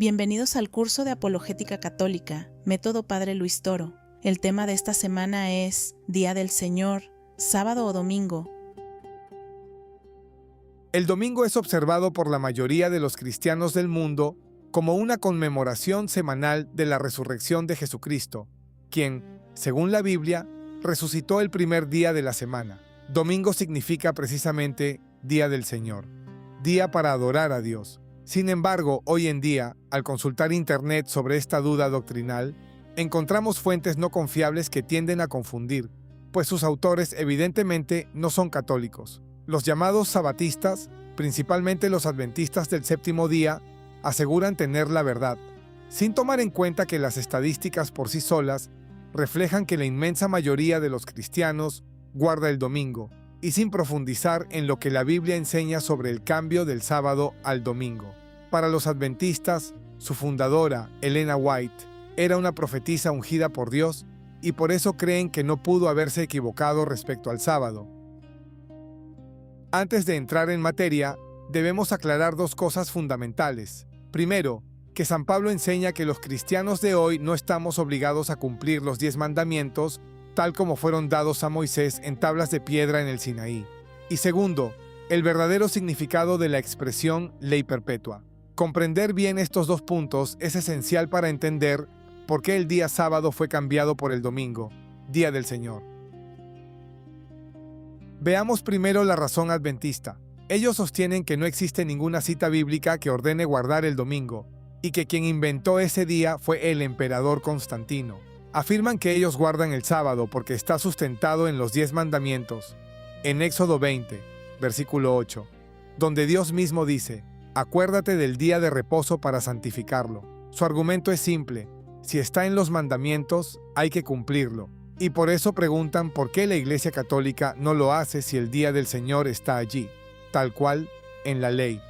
Bienvenidos al curso de Apologética Católica, Método Padre Luis Toro. El tema de esta semana es Día del Señor, sábado o domingo. El domingo es observado por la mayoría de los cristianos del mundo como una conmemoración semanal de la resurrección de Jesucristo, quien, según la Biblia, resucitó el primer día de la semana. Domingo significa precisamente Día del Señor, día para adorar a Dios. Sin embargo, hoy en día, al consultar Internet sobre esta duda doctrinal, encontramos fuentes no confiables que tienden a confundir, pues sus autores evidentemente no son católicos. Los llamados sabatistas, principalmente los adventistas del séptimo día, aseguran tener la verdad, sin tomar en cuenta que las estadísticas por sí solas reflejan que la inmensa mayoría de los cristianos guarda el domingo, y sin profundizar en lo que la Biblia enseña sobre el cambio del sábado al domingo. Para los adventistas, su fundadora, Elena White, era una profetisa ungida por Dios y por eso creen que no pudo haberse equivocado respecto al sábado. Antes de entrar en materia, debemos aclarar dos cosas fundamentales. Primero, que San Pablo enseña que los cristianos de hoy no estamos obligados a cumplir los 10 mandamientos tal como fueron dados a Moisés en tablas de piedra en el Sinaí. Y segundo, el verdadero significado de la expresión ley perpetua. Comprender bien estos dos puntos es esencial para entender por qué el día sábado fue cambiado por el domingo, Día del Señor. Veamos primero la razón adventista. Ellos sostienen que no existe ninguna cita bíblica que ordene guardar el domingo, y que quien inventó ese día fue el emperador Constantino. Afirman que ellos guardan el sábado porque está sustentado en los 10 mandamientos, en Éxodo 20, versículo 8, donde Dios mismo dice: acuérdate del día de reposo para santificarlo. Su argumento es simple: si está en los mandamientos, hay que cumplirlo. Y por eso preguntan por qué la Iglesia Católica no lo hace si el día del Señor está allí, tal cual, en la ley.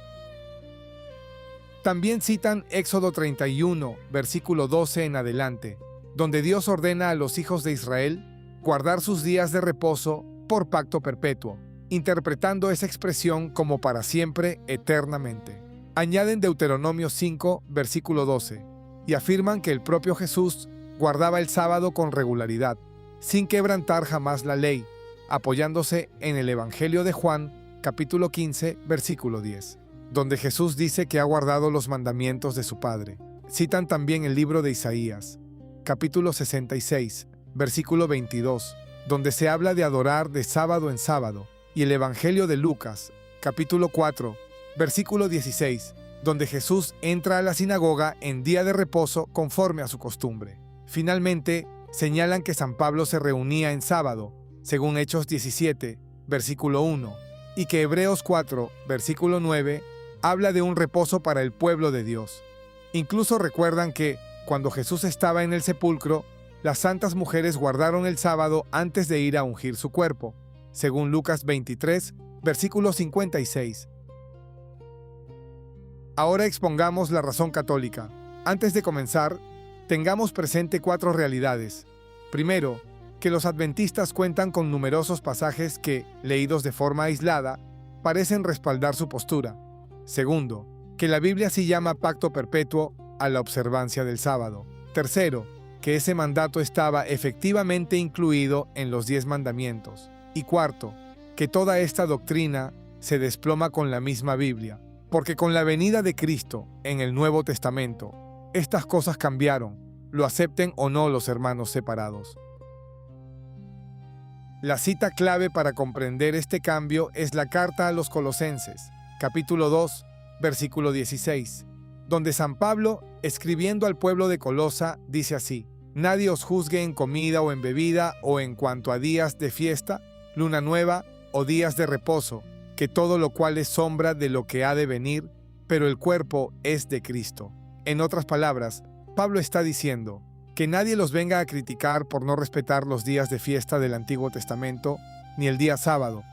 También citan Éxodo 31, versículo 12 en adelante, donde Dios ordena a los hijos de Israel guardar sus días de reposo por pacto perpetuo, interpretando esa expresión como para siempre, eternamente. Añaden Deuteronomio 5, versículo 12, y afirman que el propio Jesús guardaba el sábado con regularidad, sin quebrantar jamás la ley, apoyándose en el Evangelio de Juan, capítulo 15, versículo 10, donde Jesús dice que ha guardado los mandamientos de su Padre. Citan también el libro de Isaías, capítulo 66, versículo 22, donde se habla de adorar de sábado en sábado, y el Evangelio de Lucas, capítulo 4, versículo 16, donde Jesús entra a la sinagoga en día de reposo conforme a su costumbre. Finalmente, señalan que San Pablo se reunía en sábado, según Hechos 17, versículo 1, y que Hebreos 4, versículo 9, habla de un reposo para el pueblo de Dios. Incluso recuerdan que, cuando Jesús estaba en el sepulcro, las santas mujeres guardaron el sábado antes de ir a ungir su cuerpo, según Lucas 23, versículo 56. Ahora expongamos la razón católica. Antes de comenzar, tengamos presente 4 realidades. Primero, que los adventistas cuentan con numerosos pasajes que, leídos de forma aislada, parecen respaldar su postura. Segundo, que la Biblia sí llama pacto perpetuo a la observancia del sábado. Tercero, que ese mandato estaba efectivamente incluido en los 10 mandamientos. Y cuarto, que toda esta doctrina se desploma con la misma Biblia, porque con la venida de Cristo en el Nuevo Testamento, estas cosas cambiaron, lo acepten o no los hermanos separados. La cita clave para comprender este cambio es la carta a los Colosenses, capítulo 2, versículo 16, donde San Pablo, escribiendo al pueblo de Colosa, dice así: nadie os juzgue en comida o en bebida o en cuanto a días de fiesta, luna nueva o días de reposo, que todo lo cual es sombra de lo que ha de venir, pero el cuerpo es de Cristo. En otras palabras, Pablo está diciendo que nadie los venga a criticar por no respetar los días de fiesta del Antiguo Testamento, ni el día sábado,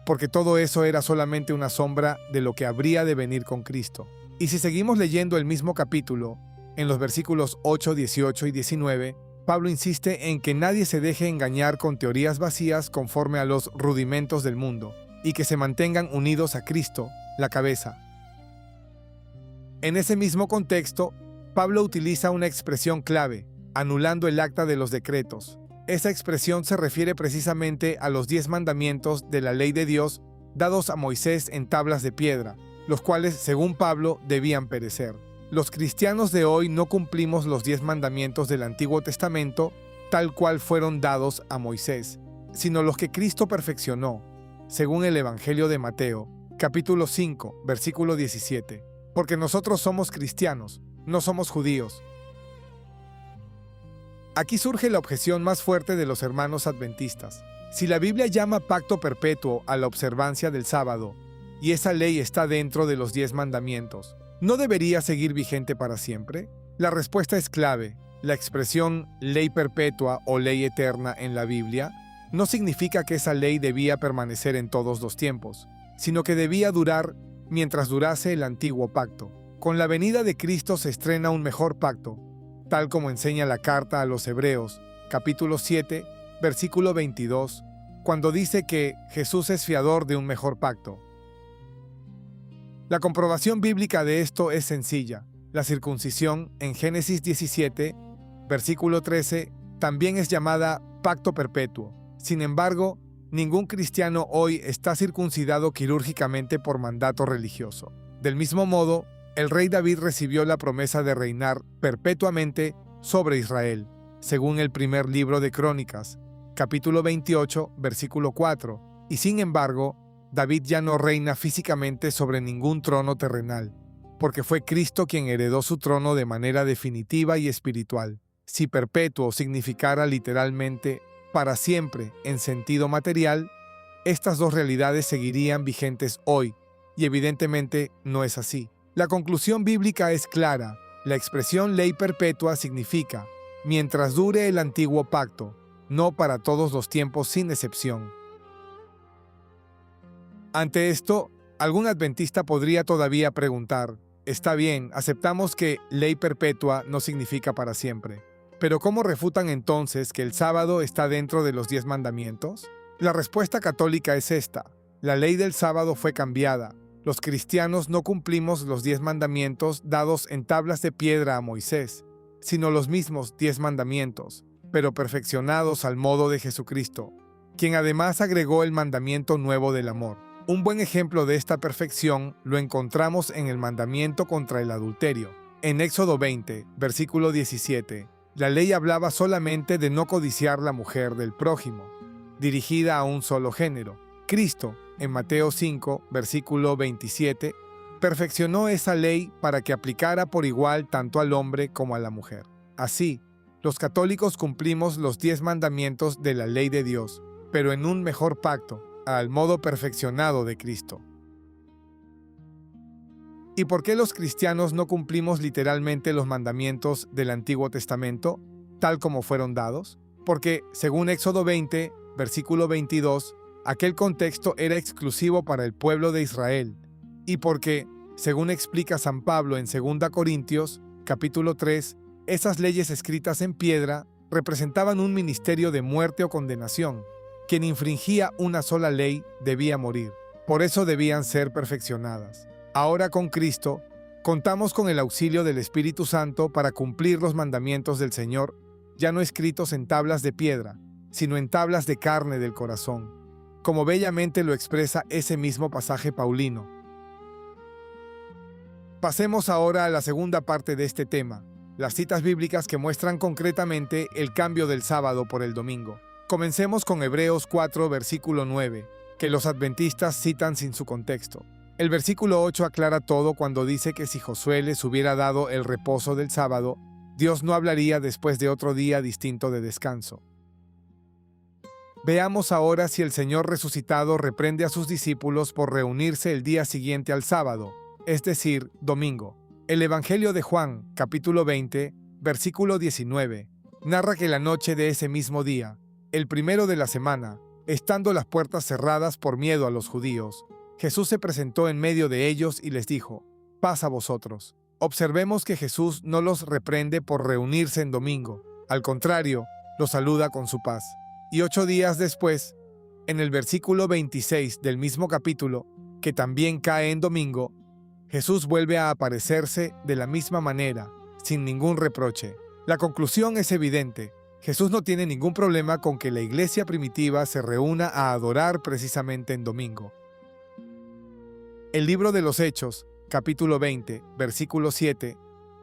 porque todo eso era solamente una sombra de lo que habría de venir con Cristo. Y si seguimos leyendo el mismo capítulo, en los versículos 8, 18 y 19, Pablo insiste en que nadie se deje engañar con teorías vacías conforme a los rudimentos del mundo, y que se mantengan unidos a Cristo, la cabeza. En ese mismo contexto, Pablo utiliza una expresión clave, anulando el acta de los decretos. Esa expresión se refiere precisamente a los 10 mandamientos de la ley de Dios dados a Moisés en tablas de piedra, los cuales, según Pablo, debían perecer. Los cristianos de hoy no cumplimos los 10 mandamientos del Antiguo Testamento tal cual fueron dados a Moisés, sino los que Cristo perfeccionó, según el Evangelio de Mateo, capítulo 5, versículo 17. Porque nosotros somos cristianos, no somos judíos. Aquí surge la objeción más fuerte de los hermanos adventistas. Si la Biblia llama pacto perpetuo a la observancia del sábado, y esa ley está dentro de los 10 mandamientos, ¿no debería seguir vigente para siempre? La respuesta es clave. La expresión ley perpetua o ley eterna en la Biblia no significa que esa ley debía permanecer en todos los tiempos, sino que debía durar mientras durase el antiguo pacto. Con la venida de Cristo se estrena un mejor pacto, tal como enseña la carta a los Hebreos, capítulo 7, versículo 22, cuando dice que Jesús es fiador de un mejor pacto. La comprobación bíblica de esto es sencilla. La circuncisión, en Génesis 17, versículo 13, también es llamada pacto perpetuo. Sin embargo, ningún cristiano hoy está circuncidado quirúrgicamente por mandato religioso. Del mismo modo, el rey David recibió la promesa de reinar perpetuamente sobre Israel, según el primer libro de Crónicas, capítulo 28, versículo 4, y sin embargo, David ya no reina físicamente sobre ningún trono terrenal, porque fue Cristo quien heredó su trono de manera definitiva y espiritual. Si perpetuo significara literalmente para siempre en sentido material, estas dos realidades seguirían vigentes hoy, y evidentemente no es así. La conclusión bíblica es clara. La expresión ley perpetua significa, mientras dure el antiguo pacto, no para todos los tiempos sin excepción. Ante esto, algún adventista podría todavía preguntar, está bien, aceptamos que ley perpetua no significa para siempre, pero ¿cómo refutan entonces que el sábado está dentro de los 10 mandamientos? La respuesta católica es esta: la ley del sábado fue cambiada. Los cristianos no cumplimos los 10 mandamientos dados en tablas de piedra a Moisés, sino los mismos 10 mandamientos, pero perfeccionados al modo de Jesucristo, quien además agregó el mandamiento nuevo del amor. Un buen ejemplo de esta perfección lo encontramos en el mandamiento contra el adulterio. En Éxodo 20, versículo 17, la ley hablaba solamente de no codiciar la mujer del prójimo, dirigida a un solo género. Cristo, en Mateo 5, versículo 27, perfeccionó esa ley para que aplicara por igual tanto al hombre como a la mujer. Así, los católicos cumplimos los 10 mandamientos de la ley de Dios, pero en un mejor pacto, al modo perfeccionado de Cristo. ¿Y por qué los cristianos no cumplimos literalmente los mandamientos del Antiguo Testamento, tal como fueron dados? Porque, según Éxodo 20, versículo 22, aquel contexto era exclusivo para el pueblo de Israel, y porque, según explica San Pablo en 2 Corintios, capítulo 3, esas leyes escritas en piedra representaban un ministerio de muerte o condenación. Quien infringía una sola ley debía morir. Por eso debían ser perfeccionadas. Ahora con Cristo, contamos con el auxilio del Espíritu Santo para cumplir los mandamientos del Señor, ya no escritos en tablas de piedra, sino en tablas de carne del corazón, como bellamente lo expresa ese mismo pasaje paulino. Pasemos ahora a la segunda parte de este tema, las citas bíblicas que muestran concretamente el cambio del sábado por el domingo. Comencemos con Hebreos 4, versículo 9, que los adventistas citan sin su contexto. El versículo 8 aclara todo cuando dice que si Josué les hubiera dado el reposo del sábado, Dios no hablaría después de otro día distinto de descanso. Veamos ahora si el Señor resucitado reprende a sus discípulos por reunirse el día siguiente al sábado, es decir, domingo. El Evangelio de Juan, capítulo 20, versículo 19, narra que la noche de ese mismo día, el primero de la semana, estando las puertas cerradas por miedo a los judíos, Jesús se presentó en medio de ellos y les dijo, paz a vosotros. Observemos que Jesús no los reprende por reunirse en domingo. Al contrario, los saluda con su paz. Y 8 días después, en el versículo 26 del mismo capítulo, que también cae en domingo, Jesús vuelve a aparecerse de la misma manera, sin ningún reproche. La conclusión es evidente. Jesús no tiene ningún problema con que la iglesia primitiva se reúna a adorar precisamente en domingo. El libro de los Hechos, capítulo 20, versículo 7,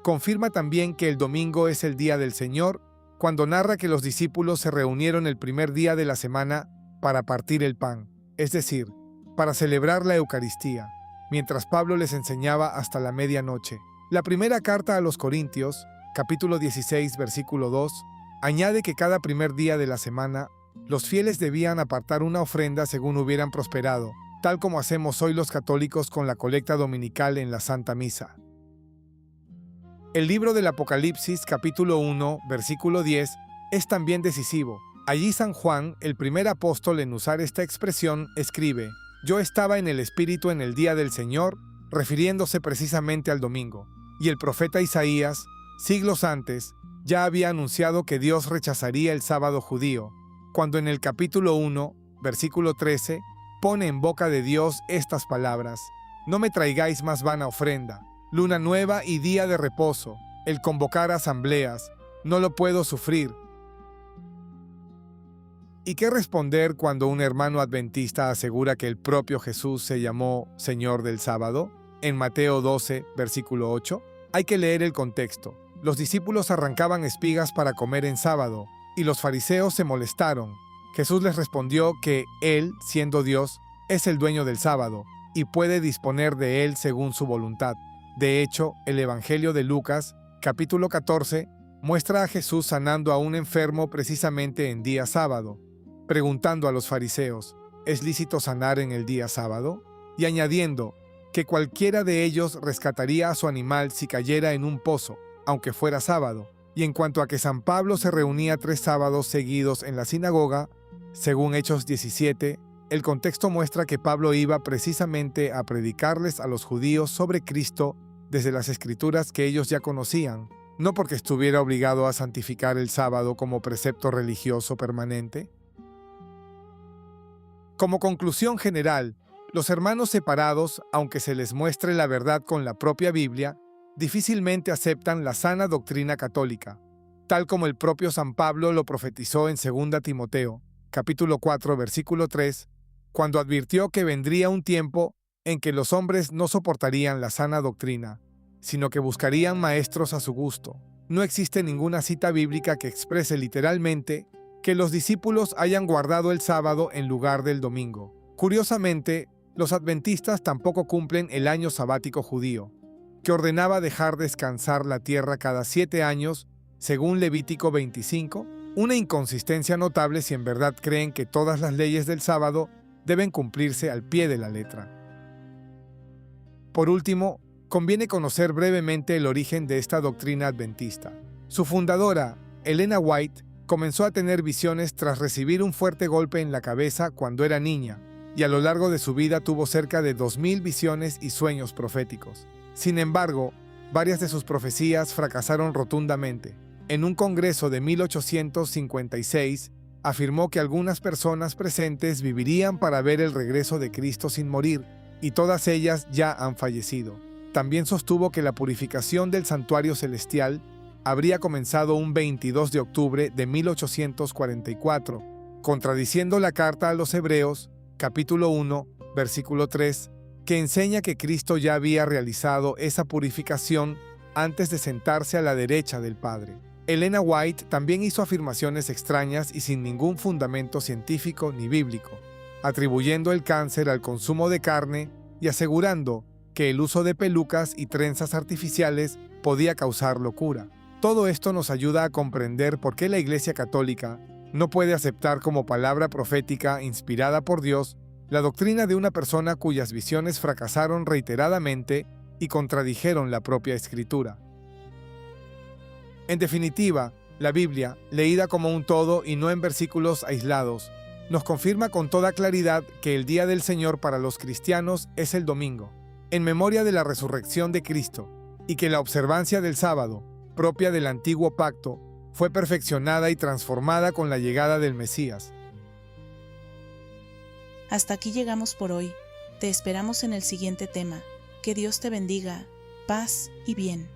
confirma también que el domingo es el día del Señor cuando narra que los discípulos se reunieron el primer día de la semana para partir el pan, es decir, para celebrar la Eucaristía, mientras Pablo les enseñaba hasta la medianoche. La primera carta a los Corintios, capítulo 16, versículo 2, añade que cada primer día de la semana, los fieles debían apartar una ofrenda según hubieran prosperado, tal como hacemos hoy los católicos con la colecta dominical en la Santa Misa. El libro del Apocalipsis, capítulo 1, versículo 10, es también decisivo. Allí San Juan, el primer apóstol en usar esta expresión, escribe: «Yo estaba en el Espíritu en el día del Señor», refiriéndose precisamente al domingo. Y el profeta Isaías, siglos antes, ya había anunciado que Dios rechazaría el sábado judío, cuando en el capítulo 1, versículo 13, pone en boca de Dios estas palabras: «No me traigáis más vana ofrenda, luna nueva y día de reposo, el convocar asambleas, no lo puedo sufrir». ¿Y qué responder cuando un hermano adventista asegura que el propio Jesús se llamó Señor del sábado? En Mateo 12, versículo 8, hay que leer el contexto. Los discípulos arrancaban espigas para comer en sábado, y los fariseos se molestaron. Jesús les respondió que Él, siendo Dios, es el dueño del sábado, y puede disponer de él según su voluntad. De hecho, el Evangelio de Lucas, capítulo 14, muestra a Jesús sanando a un enfermo precisamente en día sábado, preguntando a los fariseos: ¿es lícito sanar en el día sábado? Y añadiendo que cualquiera de ellos rescataría a su animal si cayera en un pozo, aunque fuera sábado. Y en cuanto a que San Pablo se reunía 3 sábados seguidos en la sinagoga, según Hechos 17, el contexto muestra que Pablo iba precisamente a predicarles a los judíos sobre Cristo desde las escrituras que ellos ya conocían, no porque estuviera obligado a santificar el sábado como precepto religioso permanente. Como conclusión general, los hermanos separados, aunque se les muestre la verdad con la propia Biblia, difícilmente aceptan la sana doctrina católica, tal como el propio San Pablo lo profetizó en 2 Timoteo, capítulo 4, versículo 3, cuando advirtió que vendría un tiempo en que los hombres no soportarían la sana doctrina, sino que buscarían maestros a su gusto. No existe ninguna cita bíblica que exprese literalmente que los discípulos hayan guardado el sábado en lugar del domingo. Curiosamente, los adventistas tampoco cumplen el año sabático judío, que ordenaba dejar descansar la tierra cada 7 años, según Levítico 25, una inconsistencia notable si en verdad creen que todas las leyes del sábado deben cumplirse al pie de la letra. Por último, conviene conocer brevemente el origen de esta doctrina adventista. Su fundadora, Elena White, comenzó a tener visiones tras recibir un fuerte golpe en la cabeza cuando era niña, y a lo largo de su vida tuvo cerca de 2000 visiones y sueños proféticos. Sin embargo, varias de sus profecías fracasaron rotundamente. En un congreso de 1856, afirmó que algunas personas presentes vivirían para ver el regreso de Cristo sin morir, y todas ellas ya han fallecido. También sostuvo que la purificación del santuario celestial habría comenzado un 22 de octubre de 1844, contradiciendo la carta a los Hebreos, capítulo 1, versículo 3, que enseña que Cristo ya había realizado esa purificación antes de sentarse a la derecha del Padre. Elena White también hizo afirmaciones extrañas y sin ningún fundamento científico ni bíblico, atribuyendo el cáncer al consumo de carne y asegurando que el uso de pelucas y trenzas artificiales podía causar locura. Todo esto nos ayuda a comprender por qué la Iglesia Católica no puede aceptar como palabra profética inspirada por Dios la doctrina de una persona cuyas visiones fracasaron reiteradamente y contradijeron la propia Escritura. En definitiva, la Biblia, leída como un todo y no en versículos aislados, nos confirma con toda claridad que el día del Señor para los cristianos es el domingo, en memoria de la resurrección de Cristo, y que la observancia del sábado, propia del antiguo pacto, fue perfeccionada y transformada con la llegada del Mesías. Hasta aquí llegamos por hoy. Te esperamos en el siguiente tema. Que Dios te bendiga, paz y bien.